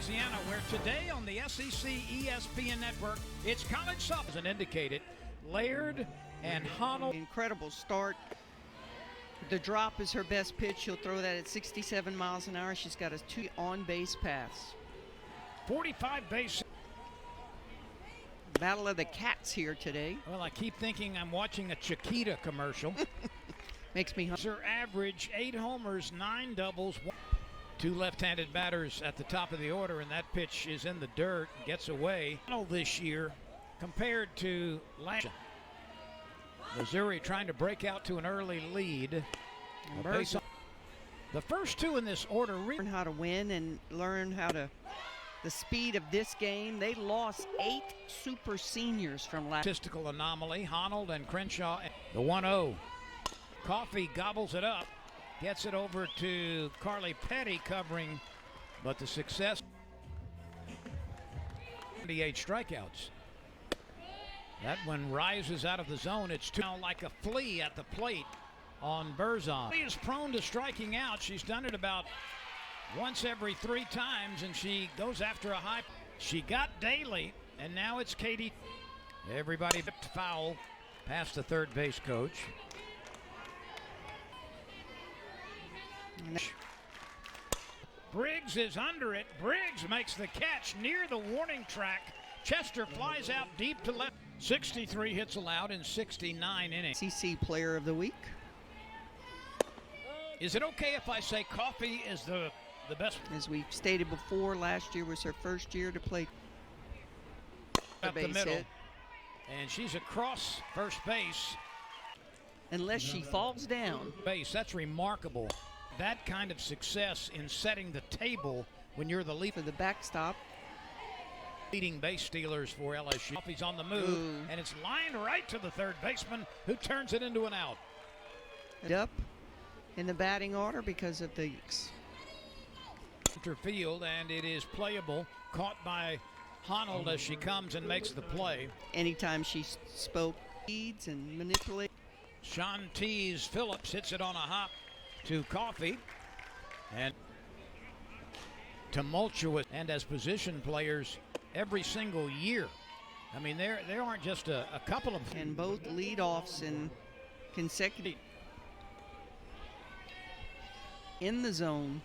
Louisiana, where today on the SEC ESPN network, it's college softball, as indicated. Laird and Honnold. Incredible start. The drop is her best pitch. She'll throw that at 67 miles an hour. She's got a 2 on-base pass. 45 base. Battle of the Cats here today. Well, I keep thinking I'm watching a Chiquita commercial. Makes me hungry. Her average 8 homers, 9 doubles. 2 left-handed batters at the top of the order, and that pitch is in the dirt, gets away. This year compared to last year. Missouri trying to break out to an early lead. The first 2 in this order learn how to win and learn how to the speed of this game. They lost 8 super seniors from last. Statistical anomaly. Honnold and Crenshaw. The 1-0. Coffee gobbles it up. Gets it over to Carly Petty covering, but the success. 28 strikeouts. That one rises out of the zone. It's now like a flea at the plate on Berzon. She is prone to striking out. She's done it about once every 3 times, and she goes after a high. She got Daly, and now it's Katie. Everybody foul past the third base coach. Briggs is under it. Briggs makes the catch near the warning track. Chester flies out deep to left. 63 hits allowed in 69 innings. SEC Player of the Week. Is it okay if I say Coffee is the best? As we stated before, last year was her first year to play up the middle. Hit. And she's across first base. Unless she falls down. Base, that's remarkable. That kind of success in setting the table when you're the lead. For the backstop. Leading base stealers for LSU. Coffee's on the move, and it's lined right to the third baseman, who turns it into an out. Up in the batting order because of the center field, and it is playable. Caught by Honnold as she comes and makes the play. Anytime she spoke, leads and manipulate. Shantiz Phillips hits it on a hop to Coffee, and tumultuous. And as position players every single year, I mean, there aren't just a couple of. And both leadoffs in consecutive in the zone.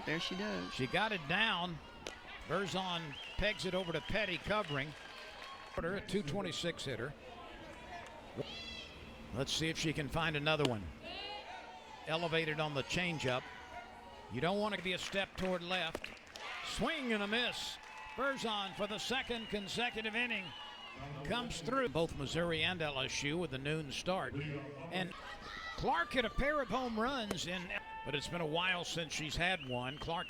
There she does. She got it down. Berzon pegs it over to Petty covering. A 226 hitter. Let's see if she can find another one. Elevated on the changeup. You don't want to be a step toward left. Swing and a miss. Berzon for the 2nd consecutive inning comes through. Both Missouri and LSU with the noon start. And Clark hit a pair of home runs but it's been a while since she's had one. Clark,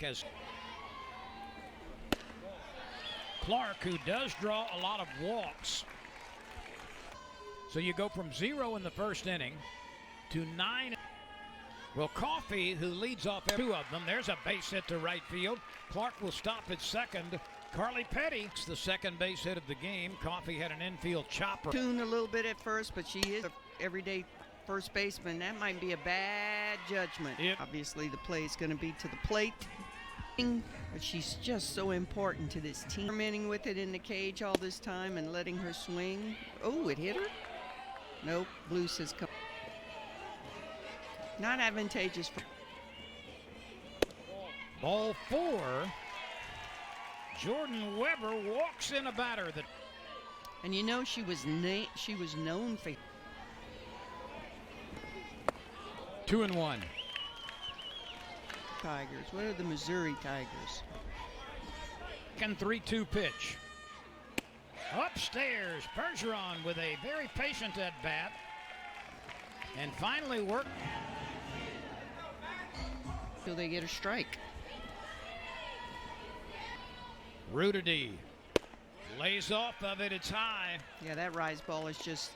who does draw a lot of walks. So you go from 0 in the first inning to 9. Well, Coffee, who leads off 2 of them, there's a base hit to right field. Clark will stop at second. Carly Petty, the second base hit of the game. Coffee had an infield chopper. Tuned a little bit at first, but she is an everyday first baseman. That might be a bad judgment. Obviously, the play is going to be to the plate. But she's just so important to this team. Experimenting with it in the cage all this time and letting her swing. Oh, it hit her? Nope, blue says come. Not advantageous for. Ball 4. Jordan Weber walks in a batter that. And you know she was known for. 2-1. Tigers. What are the Missouri Tigers? And 3-2 pitch. Upstairs, Bergeron with a very patient at bat. And finally work. Till they get a strike. Rudity lays off of it. It's high. Yeah, that rise ball is just.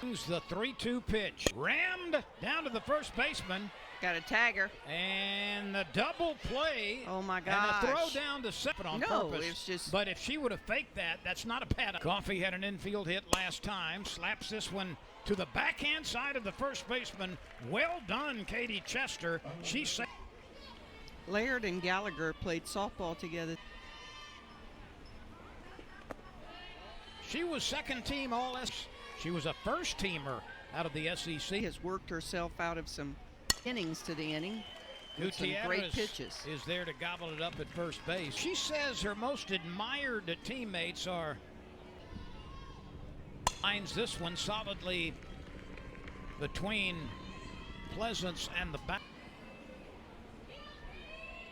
The 3-2 pitch. Rammed down to the first baseman. Got a tagger. And the double play. Oh my gosh. And a throw down to second on purpose. No, it's just. But if she would have faked that, that's not a bad. Coffee had an infield hit last time. Slaps this one to the backhand side of the first baseman. Well done, Katie Chester. She Laird and Gallagher played softball together. She was second team All-S. She was a first teamer out of the SEC. She has worked herself out of some innings to the inning. With some great pitches. Is there to gobble it up at first base. She says her most admired teammates are. Finds this one solidly between Pleasance and the back.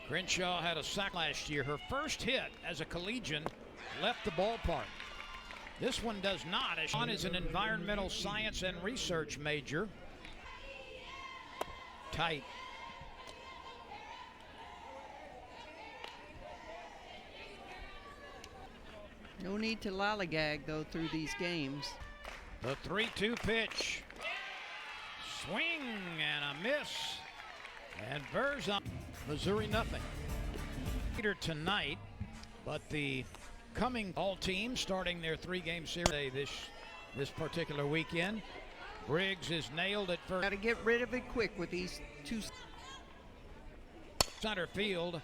Crenshaw had a sack last year. Her first hit as a collegian left the ballpark. This one does not, as Sean is an environmental science and research major. Tight. No need to lollygag, though, through these games. The 3-2 pitch. Swing and a miss. And Verzon, Missouri nothing. Later tonight, but the coming all teams starting their 3-game series this particular weekend. Briggs is nailed at first. Got to get rid of it quick with these two. Center field.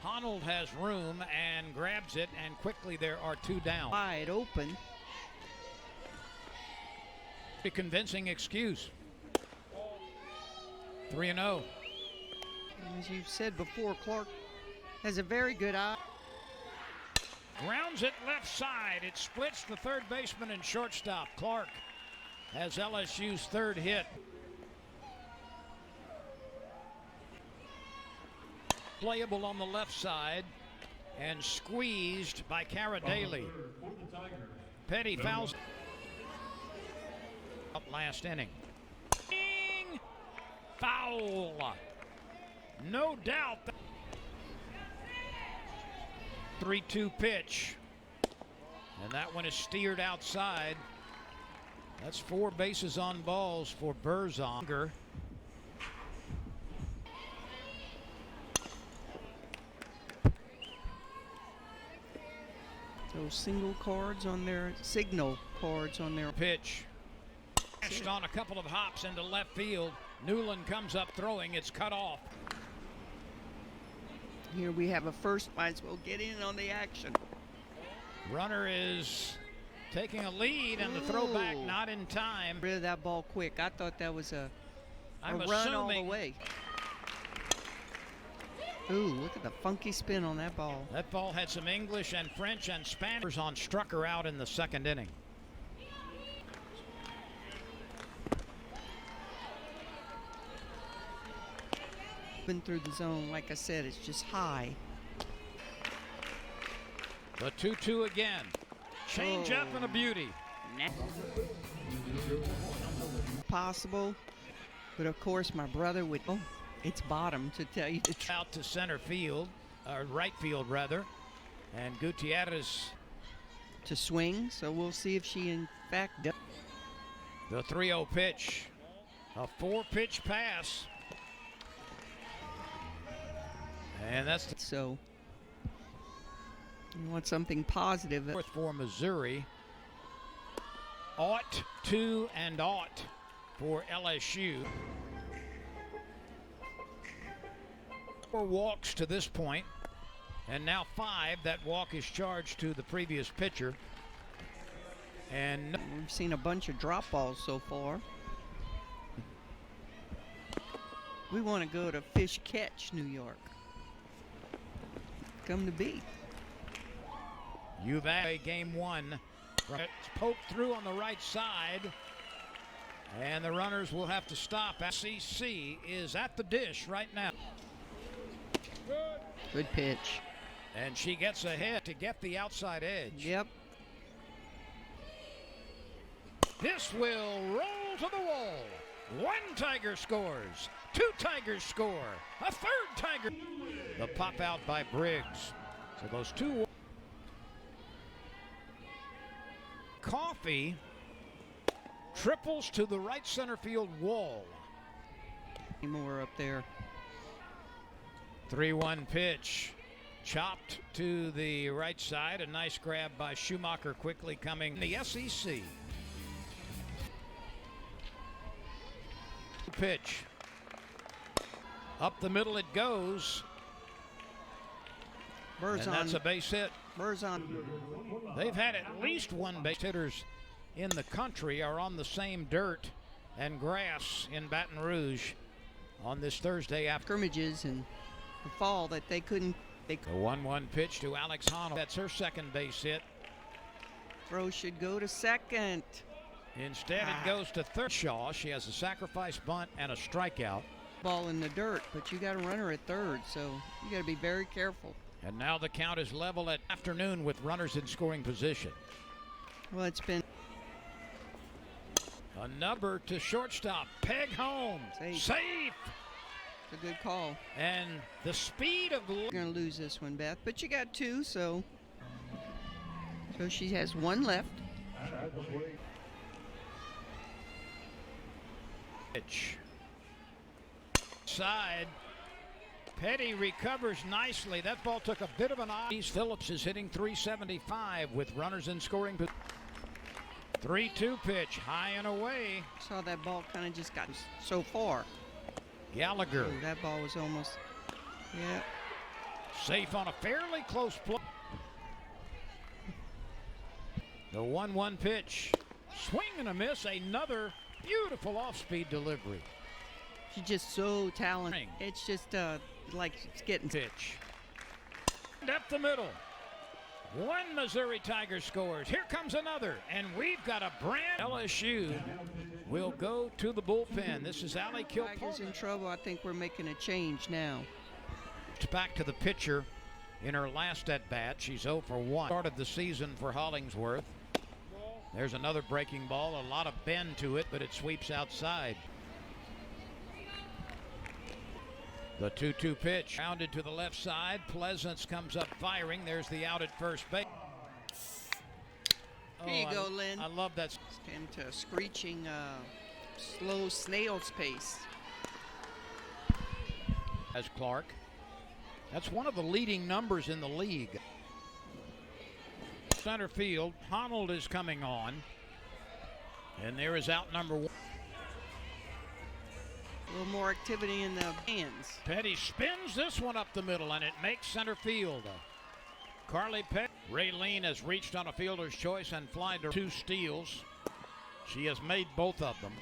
Honnold has room and grabs it, and quickly there are 2 down. Wide open. A convincing excuse. 3-0. As you've said before, Clark has a very good eye. Grounds it left side. It splits the third baseman and shortstop. Clark has LSU's 3rd hit. Playable on the left side and squeezed by Caradeli. Petty fouls up last inning. Foul. No doubt. 3-2 pitch. And that one is steered outside. That's 4 bases on balls for Berzon. Those single cards on their signal cards on their pitch. Dashed on a couple of hops into left field. Newland comes up throwing. It's cut off. Here we have a first. Might as well get in on the action. Runner is taking a lead, and the throwback not in time. Rid of that ball quick. I thought that was a run all the way. Ooh, look at the funky spin on that ball. That ball had some English and French and Spanish on. Struck her out in the 2nd inning. Been through the zone, like I said, it's just high. The 2-2 again. Change up and a beauty. Possible, but of course my brother would. Oh, it's bottom, to tell you the truth. Out to center field, or right field rather, and Gutierrez to swing. So we'll see if she in fact does. The 3-0 pitch, a 4-pitch pass, and that's so. You want something positive. Fourth for Missouri. Ought to and ought for LSU. 4 walks to this point, and now 5. That walk is charged to the previous pitcher. And we've seen a bunch of drop balls so far. We want to go to Fish Catch, New York. Come to be. You've had game 1. It's poked through on the right side, and the runners will have to stop. SEC is at the dish right now. Good pitch. And she gets ahead to get the outside edge. Yep. This will roll to the wall. 1 Tiger scores. 2 Tigers score. A 3rd Tiger. The pop out by Briggs. So those 2. Coffee triples to the right center field wall. More up there. 3-1 pitch. Chopped to the right side. A nice grab by Schumacher quickly coming. The SEC. Pitch. Up the middle it goes. Berzon. And that's a base hit. Berzon. They've had at least one base hitters in the country are on the same dirt and grass in Baton Rouge on this Thursday after Scrimmages in the fall that they couldn't. The 1-1 pitch to Alex Honnold. That's her second base hit. Throw should go to second. Instead, it goes to third. Shaw. She has a sacrifice bunt and a strikeout. Ball in the dirt, but you got a runner at third, so you got to be very careful. And now the count is level at afternoon with runners in scoring position. Well, it's been a number to shortstop. Peg home. Safe. It's a good call. And the speed of... You're going to lose this one, Beth, but you got two, so she has one left. Pitch. Side. Petty recovers nicely. That ball took a bit of an eye. Phillips is hitting .375 with runners in scoring. 3-2 pitch, high and away. Saw that ball kind of just got so far. Gallagher. Ooh, that ball was almost, yeah. Safe on a fairly close play. The 1-1 pitch. Swing and a miss. Another beautiful off-speed delivery. She's just so talented. It's just like it's getting pitch. Up the middle. One Missouri Tiger scores. Here comes another, and we've got a brand. LSU will go to the bullpen. This is Allie Kilpatrick. Tigers in trouble. I think we're making a change now. Back to the pitcher in her last at bat. She's 0 for 1. Started the season for Hollingsworth. There's another breaking ball. A lot of bend to it, but it sweeps outside. The 2-2 pitch rounded to the left side. Pleasance comes up firing. There's the out at first base. Here you go, Lynn. I love that. Came to a screeching, slow snail's pace. As Clark. That's one of the leading numbers in the league. Center field. Honnold is coming on. And there is out number 1. A little more activity in the hands. Petty spins this one up the middle, and it makes center field. Carly Petty. Raylene has reached on a fielder's choice and flied to 2 steals. She has made both of them.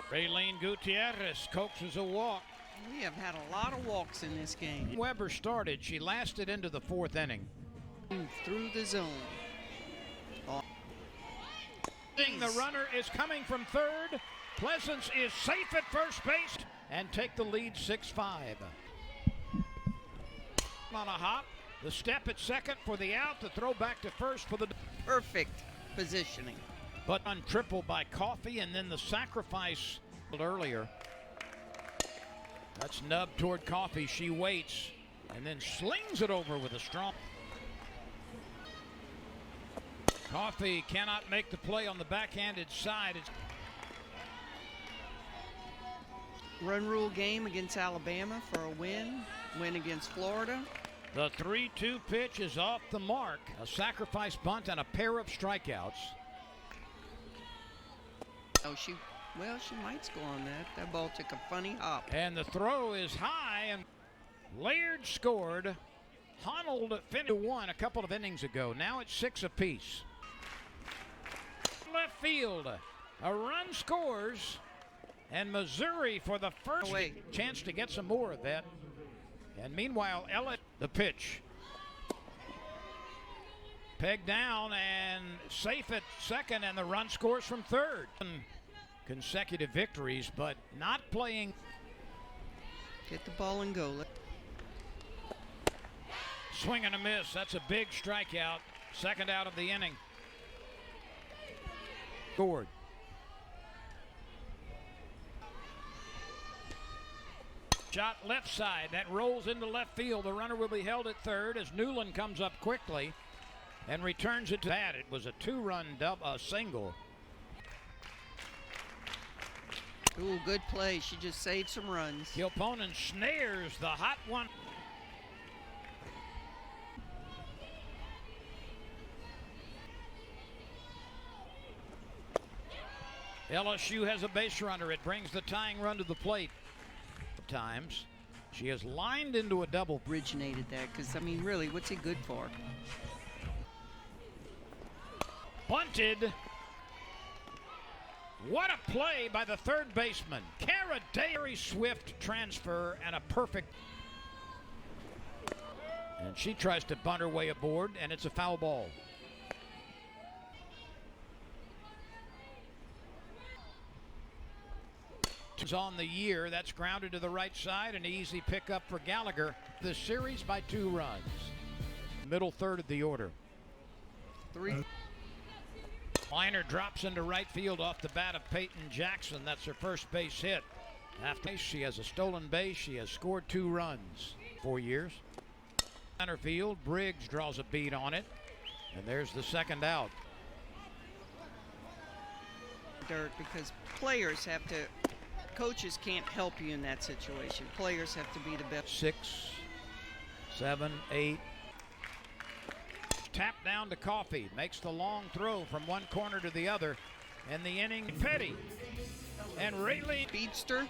Raylene Gutierrez coaxes a walk. We have had a lot of walks in this game. Weber started. She lasted into the 4th inning. Through the zone. The runner is coming from third. Pleasance is safe at first base and take the lead 6-5. On a hop, the step at second for the out, the throw back to first for the perfect positioning. But on triple by Coffey, and then the sacrifice earlier. That's nubbed toward Coffey. She waits and then slings it over with a strong. Coffey cannot make the play on the backhanded side. Run rule game against Alabama for a win. Win against Florida. The 3-2 pitch is off the mark. A sacrifice bunt and a pair of strikeouts. Oh, she might score on that. That ball took a funny hop. And the throw is high, and Laird scored. Honnold finished 1 a couple of innings ago. Now it's 6 apiece. Left field, a run scores, and Missouri for the first chance to get some more of that. And meanwhile, the pitch. Pegged down and safe at second, and the run scores from third. Consecutive victories, but not playing. Get the ball and go. Swing and a miss. That's a big strikeout. Second out of the inning. Scored. Shot left side. That rolls into left field. The runner will be held at third as Newland comes up quickly and returns it to that. It was a 2-run single. Ooh, good play. She just saved some runs. Kilponen snares the hot one. LSU has a base runner. It brings the tying run to the plate. Times she has lined into a double. Originated that, because I mean, really, what's he good for? Bunted. What a play by the third baseman. Cara Day, swift transfer and a perfect. And she tries to bunt her way aboard, and it's a foul ball. On the year, that's grounded to the right side, an easy pickup for Gallagher. The series by 2 runs. Middle third of the order. 3. Liner drops into right field off the bat of Peyton Jackson. That's her first base hit. After she has a stolen base, she has scored 2 runs. 4 years. Center field, Briggs draws a beat on it, and there's the second out. Dirt, because players have to. Coaches can't help you in that situation. Players have to be the best. 6, 7, 8. Tap down to Coffey. Makes the long throw from one corner to the other. And the inning, Petty. And Rayleigh. Speedster.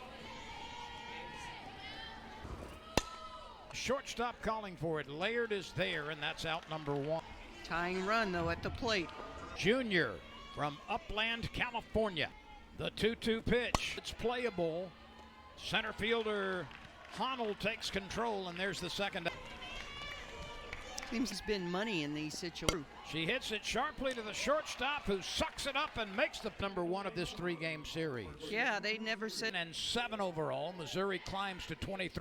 Shortstop calling for it. Laird is there, and that's out number 1. Tying run, though, at the plate. Junior from Upland, California. The 2-2 pitch. It's playable. Center fielder Honnold takes control, and there's the second. Seems there's been money in these situations. She hits it sharply to the shortstop, who sucks it up and makes the number 1 of this 3-game series. Yeah, they never said. And 7 overall. Missouri climbs to 23.